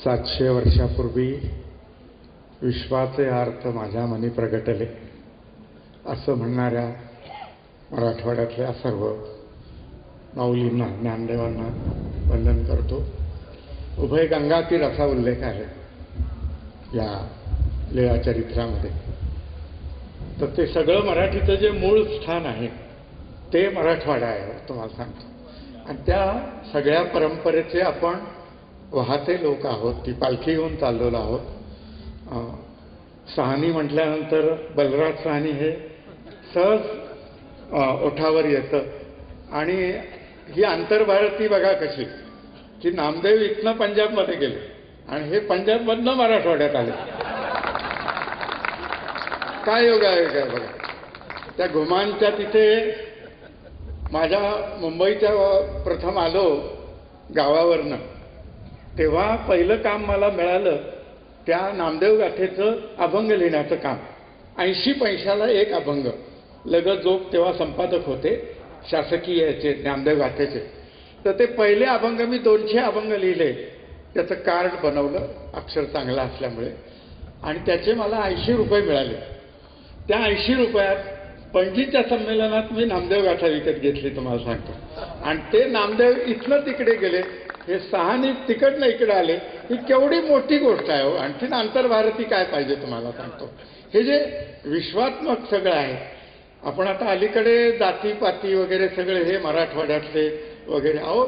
700 वर्षापूर्वी विश्वाचे अर्थ माझ्या मनी प्रगटले असं म्हणणाऱ्या मराठवाड्यातल्या सर्व माऊलींना, ज्ञानदेवांना वंदन करतो. उभय गंगातीर असा उल्लेख आहे या लीळाचरित्रामध्ये. तर ते सगळं मराठीचं जे मूळ स्थान आहे ते मराठवाडा आहे तुम्हाला सांगतो. आणि त्या सगळ्या परंपरेचे आपण वाहते लोक आहोत. ती पालखी घेऊन चाललेलो आहोत. साहनी म्हटल्यानंतर बलराज साहनी हे सहज ओठावर येतं. आणि ही आंतरभारती बघा कशी की नामदेव इथनं पंजाबमध्ये गेले आणि हे पंजाबमधनं मराठवाड्यात आले. काय योगायोग आहे बघा. त्या घुमानच्या तिथे माझ्या मुंबईच्या प्रथम आलो गावावरनं, तेव्हा पहिलं काम मला मिळालं त्या नामदेव गाथेचं अभंग लिहिण्याचं काम. 80 पैशाला एक अभंग. लगत जोग तेव्हा संपादक होते शासकीय याचे नामदेव गाथेचे. तर ते पहिले अभंग मी 200 अभंग लिहिले. त्याचं कार्ड बनवलं अक्षर चांगलं असल्यामुळे आणि त्याचे मला 80 रुपये मिळाले. त्या 80 रुपयात पणजीच्या संमेलनात मी नामदेव गाथा विकत घेतली तुम्हाला सांगतो. आणि ते नामदेव इथनं तिकडे गेले, हे साहनी तिकडनं इकडे आले. ही केवढी मोठी गोष्ट आहे हो. आणखीन आंतरभारती काय पाहिजे तुम्हाला सांगतो. हे जे विश्वात्मक सगळं आहे. आपण आता अलीकडे जातीपाती वगैरे सगळे हे मराठवाड्यातले वगैरे अहो,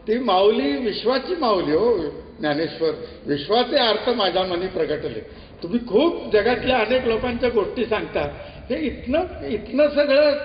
ती माऊली विश्वाची माऊली हो. ज्ञानेश्वर विश्वाचे अर्थ माझ्या मनी प्रगटले. तुम्ही खूप जगातल्या अनेक लोकांच्या गोष्टी सांगता. हे इथनं सगळं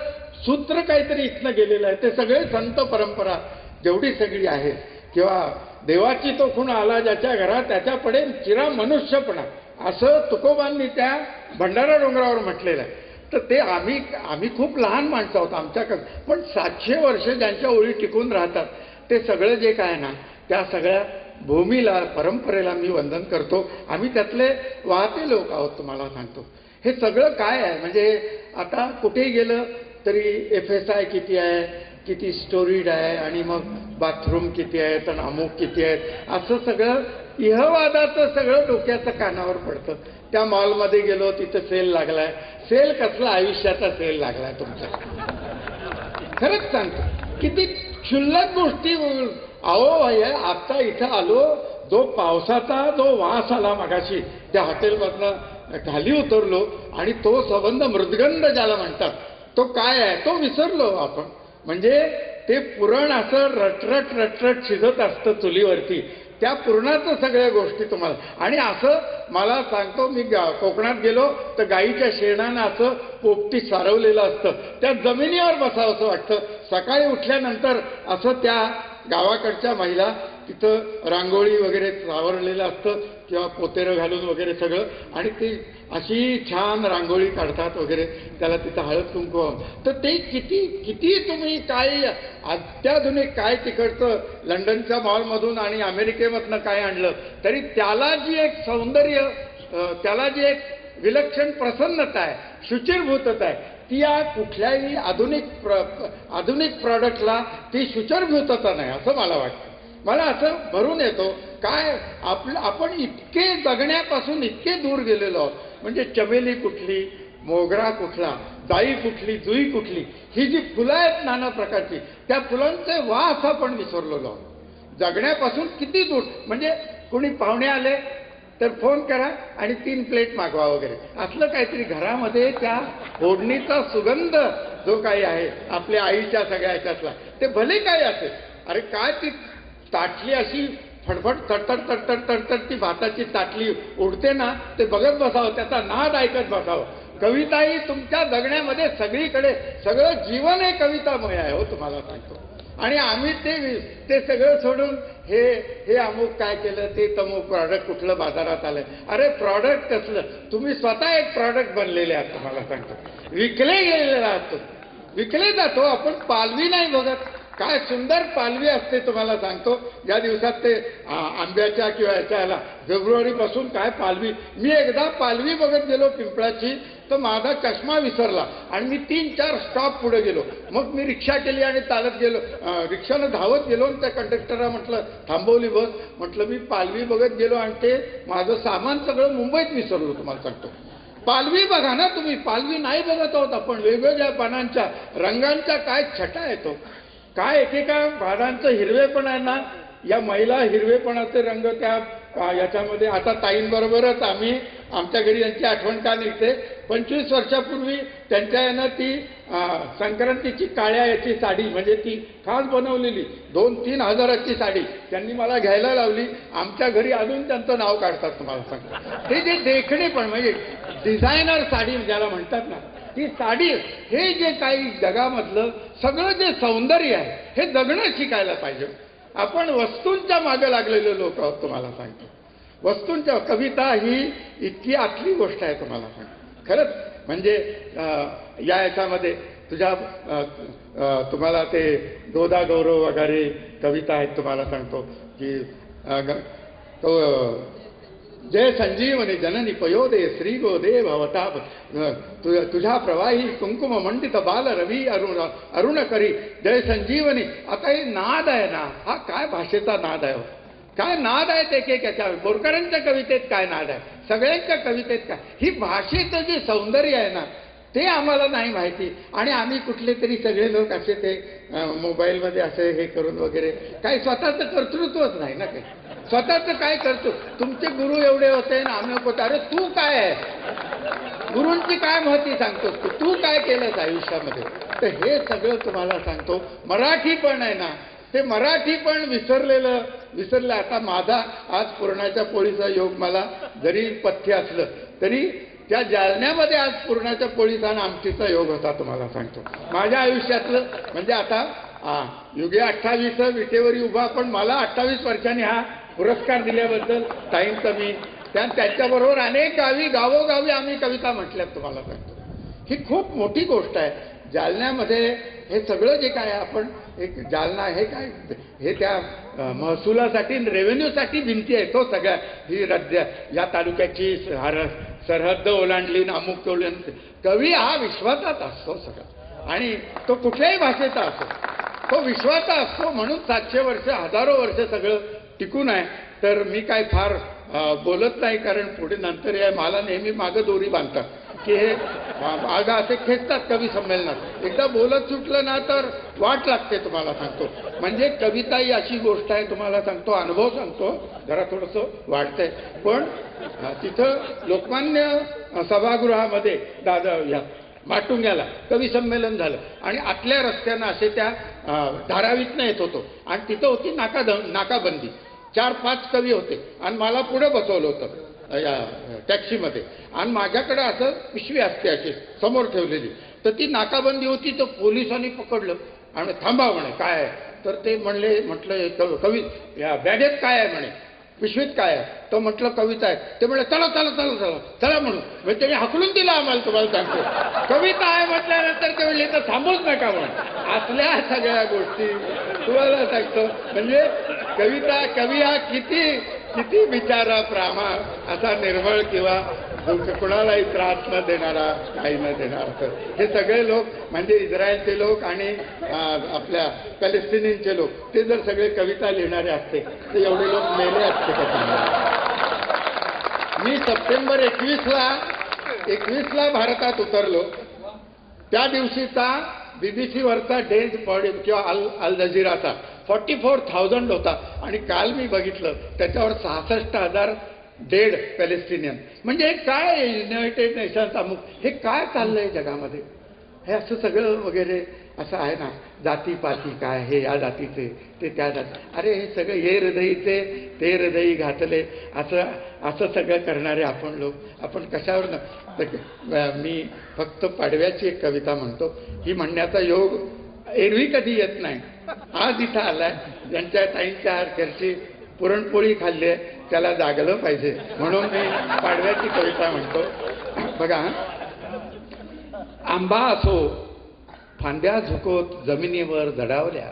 सूत्र काहीतरी इथनं गेलेलं आहे. ते सगळे संत परंपरा जेवढी सगळी आहे, किंवा देवाची तो खूण आला ज्याच्या घरात त्याच्या पडेल चिरा मनुष्यपणा, असं तुकोबांनी त्या भंडारा डोंगरावर म्हटलेलं आहे. तर ते आम्ही खूप लहान माणसं आहोत आमच्याकडे, पण 700 वर्ष ज्यांच्या ओळी टिकून राहतात ते सगळं जे काय ना, त्या सगळ्या भूमीला, परंपरेला मी वंदन करतो. आम्ही त्यातले वाहते लोक आहोत तुम्हाला सांगतो. हे सगळं काय आहे म्हणजे आता कुठेही गेलं तरी FSI किती आहे, किती स्टोरीड आहे, आणि मग बाथरूम किती आहेत आणि अमुक किती आहेत, असं सगळं इहवादाचं सगळं डोक्याचं कानावर पडतं. त्या मॉलमध्ये गेलो तिथं सेल लागलाय. सेल कसला, आयुष्याचा सेल लागलाय तुमचा. खरंच सांगतो किती क्षुल्लक गोष्टी. अहो आता इथं आलो, जो पावसाचा जो वास आला मगाशी त्या हॉटेलमधनं खाली उतरलो आणि तो संबंध मृदगंध ज्याला म्हणतात तो काय आहे तो विसरलो आपण. म्हणजे ते पुरण असं रटरट रटरट शिजत असतं चुलीवरती. त्या पुरणाचं सगळ्या गोष्टी तुम्हाला. आणि असं मला सांगतो, मी कोकणात गेलो तर गाईच्या शेणानं असं पोपटी सारवलेलं असतं. त्या जमिनीवर बसावं असं वाटतं. सकाळी उठल्यानंतर असं त्या गावाकडच्या महिला तिथं रांगोळी वगैरे सावरलेलं असतं किंवा पोतेरं घालून वगैरे सगळं, आणि ती अशी छान रांगोळी काढतात वगैरे. त्याला तिथं हळद कुंकू. तर ते किती तुम्ही काय अत्याधुनिक काय तिकडचं लंडनच्या मॉलमधून आणि अमेरिकेमधनं काय आणलं तरी त्याला जी एक सौंदर्य, त्याला जी एक विलक्षण प्रसन्नता आहे, शुचिरभूतता आहे, ती या कुठल्याही आधुनिक प्रॉडक्टला ती शुचिरभूतता नाही असं मला वाटतं. मला असं भरून येतो काय आपण इतके जगण्यापासून इतके दूर गेलेलो आहोत. म्हणजे चमेली कुठली, मोगरा कुठला, जाई कुठली, जुई कुठली, ही जी फुलं आहेत नाना प्रकारची, त्या फुलांचे वास आपण विसरलेलो आहोत. जगण्यापासून किती दूर. म्हणजे कोणी पाहुणे आले तर फोन करा आणि 3 प्लेट मागवा वगैरे असलं काहीतरी. घरामध्ये त्या फोडणीचा सुगंध जो काही आहे आपल्या आईच्या सगळ्या ह्याच्यातला, ते भले काय असेल. अरे काय ती ताटली अशी फडफड तडतड तडतड तडतड ती भाताची ताटली उडते ना, ते बघत बसावं, त्याचा नाद ऐकत बसावं. कविता ही तुमच्या जगण्यामध्ये सगळीकडे सगळं जीवन हे कवितामय आहे हो तुम्हाला सांगतो. आणि आम्ही ते सगळं सोडून हे अमुक काय केलं, ते तमुक प्रॉडक्ट कुठलं बाजारात आलंय. अरे प्रॉडक्ट कसलं, तुम्ही स्वतः एक प्रॉडक्ट बनलेले आहात तुम्हाला सांगतो. विकले गेलेले आहात. विकले जातो आपण, पालवी नाही बघत. काय सुंदर पालवी असते तुम्हाला सांगतो. ज्या दिवसात ते आंब्याच्या किंवा ह्याच्याला फेब्रुवारीपासून काय पालवी. मी एकदा पालवी बघत गेलो पिंपळाची, तर माझा चष्मा विसरला आणि मी 3-4 स्टॉप पुढे गेलो. मग मी रिक्षा केली आणि चालत गेलो, रिक्षानं धावत गेलो आणि त्या कंडक्टरला म्हटलं थांबवली बस. म्हटलं मी पालवी बघत गेलो आणि ते माझं सामान सगळं मुंबईत विसरलो. तुम्हाला सांगतो पालवी बघा ना तुम्ही, पालवी नाही बघत आहोत आपण. वेगवेगळ्या पानांच्या रंगांच्या काय छटा येतो, काय एकेका पानांचं हिरवेपण आहे ना. या महिला हिरवेपणाचे रंग त्या याच्यामध्ये. आता ताईंबरोबरच आम्ही आमच्या घरी यांची आठवण का निघते. 25 वर्षापूर्वी त्यांच्या यानं ती संक्रांतीची काळ्या याची साडी, म्हणजे ती खास बनवलेली 2-3 हजाराची साडी त्यांनी मला घ्यायला लावली. आमच्या घरी अजून त्यांचं नाव काढतात तुम्हाला सांगतो. ते जे देखणे पण म्हणजे डिझायनर साडी ज्याला म्हणतात ना, ती साडी, हे जे काही जगामधलं सगळं जे सौंदर्य आहे हे जगणं शिकायला पाहिजे. आपण वस्तूंच्या मागे लागलेले लोक आहोत तुम्हाला सांगतो. वस्तूंच्या कविता ही इतकी आतली गोष्ट आहे तुम्हाला सांगतो खरंच. म्हणजे या याच्यामध्ये तुम्हाला ते गोदा गौरव वगैरे कविता आहेत तुम्हाला सांगतो की तो जय संजीवनी जननी पयोदे श्री गोदे भवताप तुझ्या प्रवाही कुंकुम मंडित बाल रवी अरुण करी जय संजीवनी. आता हे नाद आहे ना, हा काय भाषेचा नाद आहे. काय नाद आहेत एक याच्यावर. बोरकरांच्या कवितेत काय नाद आहे, सगळ्यांच्या कवितेत काय. ही भाषेचं जे सौंदर्य आहे ना ते आम्हाला नाही माहिती. आणि आम्ही कुठले तरी सगळे लोक असे ते मोबाईलमध्ये असे हे करून वगैरे काही स्वतःचं कर्तृत्वच नाही ना. काही स्वतःचं काय करतो. तुमचे गुरु एवढे होते ना आम्ही होतो. अरे तू काय आहे, गुरूंची काय महती सांगतोस तू काय केलंस आयुष्यामध्ये. तर हे सगळं तुम्हाला सांगतो. मराठी पण आहे ना, ते मराठी पण विसरलं. आता माझा आज पुरणाच्या पोळीचा योग मला जरी पथ्य असलं तरी त्या जालन्यामध्ये आज पुरणाच्या पोळीचा आणि आमटीचा योग होता तुम्हाला सांगतो. माझ्या आयुष्यातलं म्हणजे आता युगे 28 विटेवरी उभा, पण मला 28 वर्षांनी हा पुरस्कार दिल्याबद्दल ताईंचं मी त्यांच्याबरोबर अनेक गावोगावी आम्ही कविता म्हटल्यात तुम्हाला सांगतो. ही खूप मोठी गोष्ट आहे. जालन्यामध्ये हे सगळं जे काय आपण एक जालना हे काय हे त्या महसुलासाठी रेव्हेन्यूसाठी भिंती आहे. तो सगळ्या ही राज्य या तालुक्याची सरहद्द ओलांडली ना अमुक ओलांडली. कवी हा विश्वाचाच असतो सगळं, आणि तो कुठल्याही भाषेचा असतो, तो विश्वाचा असतो. म्हणून 700 वर्ष 1000 वर्ष सगळं टिकून आहे. तर मी काय फार बोलत नाही, कारण पुढे नंतर या मला नेहमी मागं दोरी बांधतात की हे मागं असे खेचतात कवी संमेलनात. एकदा बोलत सुटलं ना तर वाट लागते तुम्हाला सांगतो. म्हणजे कविता ही अशी गोष्ट आहे तुम्हाला सांगतो, अनुभव सांगतो, जरा थोडंसं वाटतंय. पण तिथं लोकमान्य सभागृहामध्ये या माटुंग्याला कवी संमेलन झालं आणि आतल्या रस्त्यानं असे त्या धारावीतनं येत होतो आणि तिथं होती नाकाबंदी. 4-5 कवी होते आणि मला पुढे बसवलं होतं या टॅक्सीमध्ये. आणि माझ्याकडे असं पिशवी असते अशी समोर ठेवलेली. तर ती नाकाबंदी होती. तर पोलिसांनी पकडलं आणि थांबा म्हणे काय आहे. तर ते म्हटलं कवी या बॅगेत काय आहे म्हणे, पिशवीत काय आहे. तर म्हटलं कविता आहे. ते म्हणे चला चला चला चला चला म्हणून म्हणजे त्यांनी हाकलून दिला आम्हाला तुम्हाला सांगतो. कविता आहे म्हटल्यानंतर ते म्हणले तर थांबूच नका म्हणून. असल्या सगळ्या गोष्टी तुम्हाला सांगतो. म्हणजे कवी हा किती बिचारा प्रामा असा निर्मळ किंवा कुणालाही त्रास न देणारा, काही न देणारा. हे सगळे लोक म्हणजे इस्रायलचे लोक आणि आपल्या पॅलेस्टिनींचे लोक, ते जर सगळे कविता लिहिणारे असते तर एवढे लोक मेले असते का. मी सप्टेंबर 21ला भारतात उतरलो. त्या दिवशीचा BBC वरचा डेज किंवा अल जझीराचा 44,000 होता. आणि काल मी बघितलं त्याच्यावर 66,000 डेड पॅलेस्टिनियन. म्हणजे काय युनायटेड नेशन्स अमुक हे काय चाललंय जगामध्ये. हे असं सगळं वगैरे असं आहे ना. जातीपाती काय, हे या जातीचे ते त्या जाती. अरे हे सगळं हे हृदयीचे ते हृदयी घातले असं सगळं करणारे आपण लोक. आपण कशावर मी फक्त पाडव्याची एक कविता म्हणतो. ही म्हणण्याचा योग एरवी कधी येत नाही. आज इथं आलाय. ज्यांच्या ताईंच्या घरची पुरणपोळी खाल्ली आहे त्याला जागलं पाहिजे म्हणून मी पाडव्याची कविता म्हणतो. बघा, आंबा असो फांद्या झुकोत जमिनीवर जडावल्या,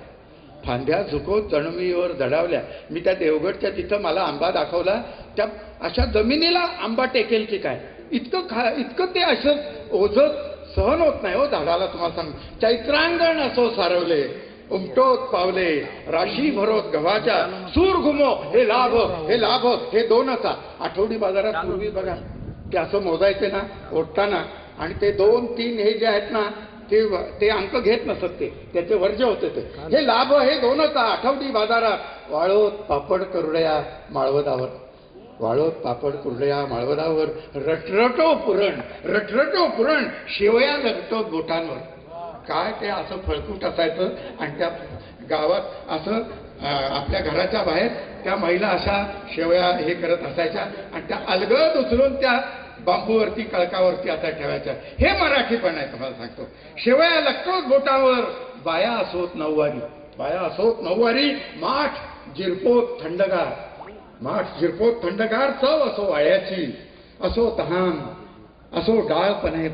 फांद्या झुकवत जणमीवर दडावल्या. मी त्या देवगडच्या तिथं मला आंबा दाखवला. त्या अशा जमिनीला आंबा टेकेल की काय, इतकं ते असं ओझत सहन होत नाही हो झाडाला. तुम्हाला सांग, चैत्रांगण असो सारवले, उमटोत पावले राशी भरोत गव्हाच्या, सूर घुमो हे लाभ हे दोनचा. आठवडी बाजारात पूर्वी बघा ते असं मोजायचे ना ओढताना, आणि ते 2, 3 हे जे आहेत ना ते अंक घेत नसत, ते त्याचे वर्ज्य होते. ते हे लाभ हे दोनचा. आठवडी बाजारात वाळोत पापड कुरडया माळवदावर, वाळोत पापड कुरडया माळवदावर, रटरटो पुरण शेवया लगतो बोटांवर. काय ते असं फळकूट असायचं. आणि त्या गावात असं आपल्या घराच्या बाहेर त्या महिला अशा शेवया हे करत असायच्या, आणि त्या अलगद उचलून त्या बांबूवरती कळकावरती असा ठेवायच्या. हे मराठीपण आहे तुम्हाला सांगतो. शेवया लगतोच बोटावर, बाया असोत नऊवारी, माठ जिरपोत थंडगार, चव असो वाळ्याची, असो तहान, असो डाळपणे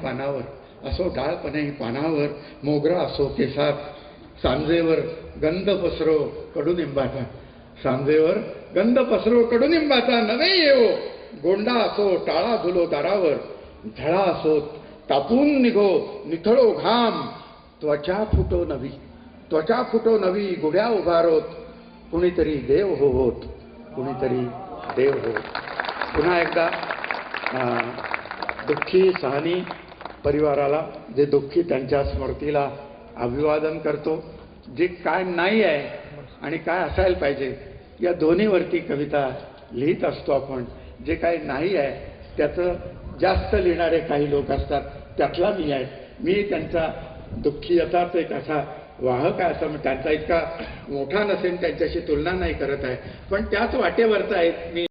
पानावर, मोगरा असो केसात, सांजेवर गंध पसरो कडुनिंबाचा, नवे येवो गोंडा असो टाळा धुलो दारावर, झळा असो तापून निघो निथळो घाम, त्वचा फुटो नवी गुढ्या उभारोत, कुणीतरी देव होत. पुन्हा एकदा दुःखी सहनी परिवाराला, जे दुःखी त्यांच्या स्मृतीला अभिवादन करतो. जे काय नाही आहे आणि काय असायला पाहिजे या दोन्हीवरती कविता लिहित असतो आपण. जे काही नाही आहे त्याचं जास्त लिहिणारे काही लोक असतात, त्यातला मी आहे. मी त्यांचा दुःखीयताच एक असा वाहक आहे, असं त्यांचा इतका मोठा नसेल, त्यांच्याशी तुलना नाही करत आहे, पण त्याच वाटेवरचा आहे मी.